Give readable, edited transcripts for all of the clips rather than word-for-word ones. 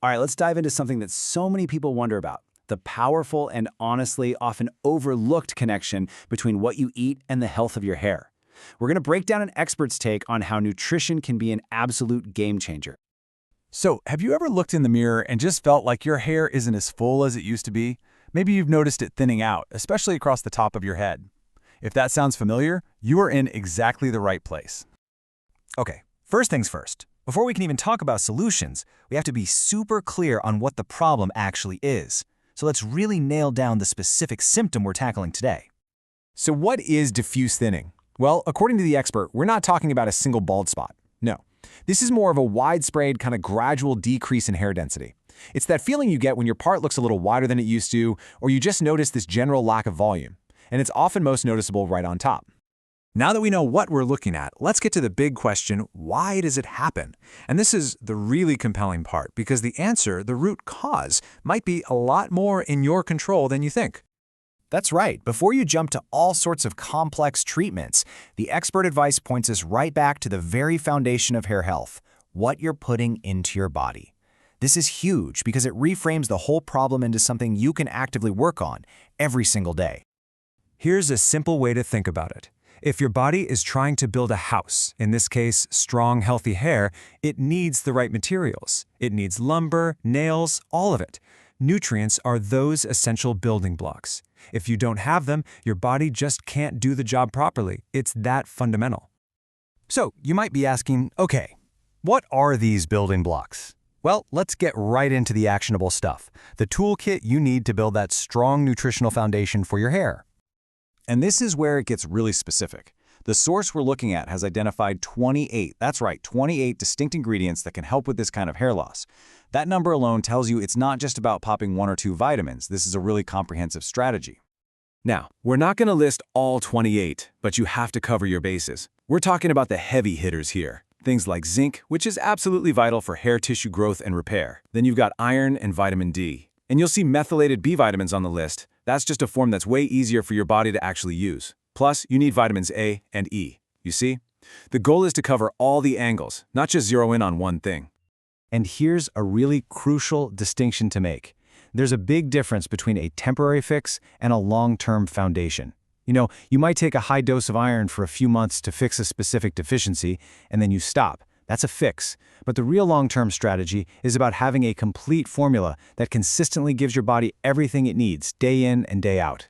All right, let's dive into something that so many people wonder about: the powerful and honestly often overlooked connection between what you eat and the health of your hair. We're going to break down an expert's take on how nutrition can be an absolute game changer. So, have you ever looked in the mirror and just felt like your hair isn't as full as it used to be? Maybe you've noticed it thinning out, especially across the top of your head. If that sounds familiar, you are in exactly the right place. Okay, first things first. Before we can even talk about solutions, we have to be super clear on what the problem actually is. So let's really nail down the specific symptom we're tackling today. So what is diffuse thinning? Well, according to the expert, we're not talking about a single bald spot. No. This is more of a widespread kind of gradual decrease in hair density. It's that feeling you get when your part looks a little wider than it used to, or you just notice this general lack of volume. And it's often most noticeable right on top. Now that we know what we're looking at, let's get to the big question: why does it happen? And this is the really compelling part, because the answer, the root cause, might be a lot more in your control than you think. That's right. Before you jump to all sorts of complex treatments, the expert advice points us right back to the very foundation of hair health: what you're putting into your body. This is huge because it reframes the whole problem into something you can actively work on every single day. Here's a simple way to think about it. If your body is trying to build a house, in this case, strong, healthy hair, it needs the right materials. It needs lumber, nails, all of it. Nutrients are those essential building blocks. If you don't have them, your body just can't do the job properly. It's that fundamental. So you might be asking, okay, what are these building blocks? Well, let's get right into the actionable stuff, the toolkit you need to build that strong nutritional foundation for your hair. And this is where it gets really specific. The source we're looking at has identified 28, that's right, 28 distinct ingredients that can help with this kind of hair loss. That number alone tells you it's not just about popping 1 or 2 vitamins. This is a really comprehensive strategy. Now, we're not going to list all 28, but you have to cover your bases. We're talking about the heavy hitters here. Things like zinc, which is absolutely vital for hair tissue growth and repair. Then you've got iron and vitamin D. And you'll see methylated B vitamins on the list. That's just a form that's way easier for your body to actually use. Plus, you need vitamins A and E. You see? The goal is to cover all the angles, not just zero in on one thing. And here's a really crucial distinction to make. There's a big difference between a temporary fix and a long-term foundation. You might take a high dose of iron for a few months to fix a specific deficiency, and then you stop. That's a fix. But the real long-term strategy is about having a complete formula that consistently gives your body everything it needs, day in and day out.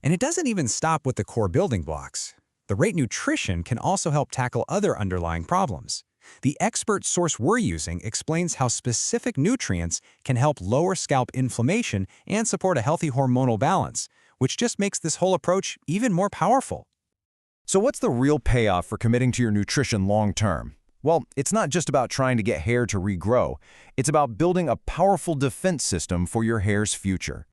And it doesn't even stop with the core building blocks. The right nutrition can also help tackle other underlying problems. The expert source we're using explains how specific nutrients can help lower scalp inflammation and support a healthy hormonal balance, which just makes this whole approach even more powerful. So what's the real payoff for committing to your nutrition long-term? Well, it's not just about trying to get hair to regrow. It's about building a powerful defense system for your hair's future.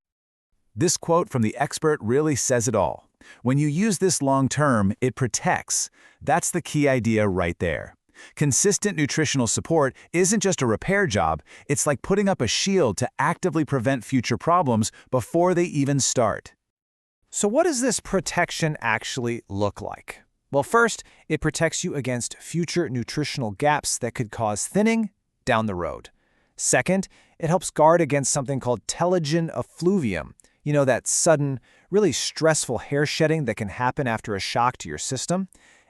This quote from the expert really says it all. When you use this long-term, it protects. That's the key idea right there. Consistent nutritional support isn't just a repair job, it's like putting up a shield to actively prevent future problems before they even start. So what does this protection actually look like? Well, first, it protects you against future nutritional gaps that could cause thinning down the road. Second, it helps guard against something called telogen effluvium. That sudden, really stressful hair shedding that can happen after a shock to your system.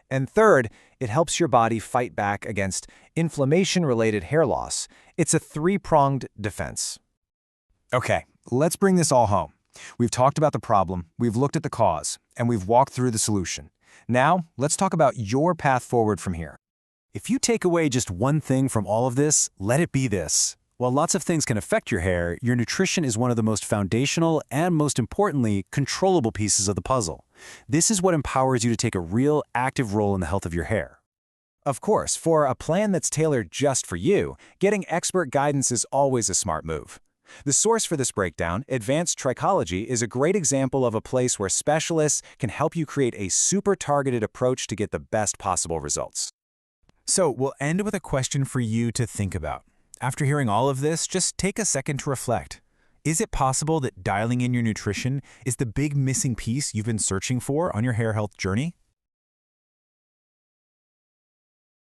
And third, it helps your body fight back against inflammation-related hair loss. It's a 3-pronged defense. Okay, let's bring this all home. We've talked about the problem, we've looked at the cause, and we've walked through the solution. Now, let's talk about your path forward from here. If you take away just one thing from all of this, let it be this. While lots of things can affect your hair, your nutrition is one of the most foundational and, most importantly, controllable pieces of the puzzle. This is what empowers you to take a real, active role in the health of your hair. Of course, for a plan that's tailored just for you, getting expert guidance is always a smart move. The source for this breakdown, Advanced Trichology, is a great example of a place where specialists can help you create a super targeted approach to get the best possible results. So we'll end with a question for you to think about. After hearing all of this, just take a second to reflect. Is it possible that dialing in your nutrition is the big missing piece you've been searching for on your hair health journey?